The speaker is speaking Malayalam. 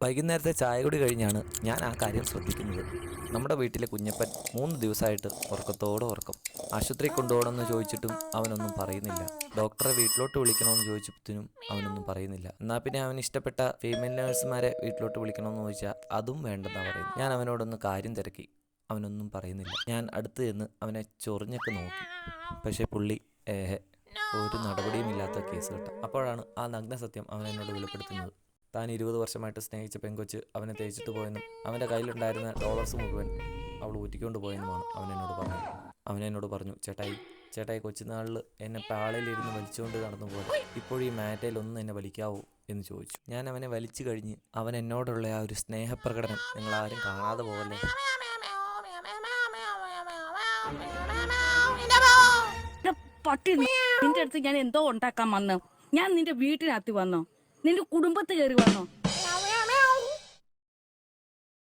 വൈകുന്നേരത്തെ ചായ കുടി കഴിഞ്ഞാണ് ഞാൻ ആ കാര്യം ശ്രദ്ധിക്കുന്നത്. നമ്മുടെ വീട്ടിലെ കുഞ്ഞപ്പൻ 3 ദിവസമായിട്ട് ഉറക്കത്തോടെ ഉറക്കം. ആശുപത്രി കൊണ്ടുപോകണമെന്ന് ചോദിച്ചിട്ടും അവനൊന്നും പറയുന്നില്ല. ഡോക്ടറെ വീട്ടിലോട്ട് വിളിക്കണമെന്ന് ചോദിച്ചപ്പോഴത്തേനും അവനൊന്നും പറയുന്നില്ല. എന്നാൽ പിന്നെ അവന് ഇഷ്ടപ്പെട്ട ഫീമെയിൽ നേഴ്സുമാരെ വീട്ടിലോട്ട് വിളിക്കണമെന്ന് ചോദിച്ചാൽ അതും വേണ്ടെന്നാണ് പറയുന്നത്. ഞാൻ അവനോടൊന്ന് കാര്യം തിരക്കി, അവനൊന്നും പറയുന്നില്ല. ഞാൻ അടുത്ത് ചെന്ന് അവനെ ചൊറിഞ്ഞൊക്കെ നോക്കി. പക്ഷേ പുള്ളി ഒരു നടപടിയും ഇല്ലാത്ത കേസ് കേട്ട. അപ്പോഴാണ് ആ നഗ്ന സത്യം അവൻ എന്നോട് വെളിപ്പെടുത്തുന്നത്. താൻ 20 വർഷമായിട്ട് സ്നേഹിച്ച പെങ്കൊച്ച് അവനെ തേച്ചിട്ട് പോയെന്നും അവൻ്റെ കയ്യിലുണ്ടായിരുന്ന ഡോളേഴ്സ് മുഴുവൻ അവൾ ഊറ്റിക്കൊണ്ട് പോയെന്നുമാണ് അവനെന്നോട് പറഞ്ഞു, ചേട്ടായി കൊച്ചുനാളിൽ എന്നെ പാളയിലിരുന്ന് വലിച്ചുകൊണ്ട് നടന്നു പോലെ ഇപ്പോഴും ഈ മാറ്റയിലൊന്നും എന്നെ വലിക്കാവോ എന്ന് ചോദിച്ചു. ഞാൻ അവനെ വലിച്ചു കഴിഞ്ഞ് അവൻ എന്നോടുള്ള ആ ഒരു സ്നേഹപ്രകടനം നിങ്ങളാരും കാണാതെ പോകല്ലേ. പട്ടി നിന്റെ അടുത്ത് ഞാൻ എന്തോ ഉണ്ടാക്കാൻ വന്നോ? ഞാൻ നിന്റെ വീട്ടിനകത്ത് വന്നോ? നിന്റെ കുടുംബത്ത് കയറി വന്നോ?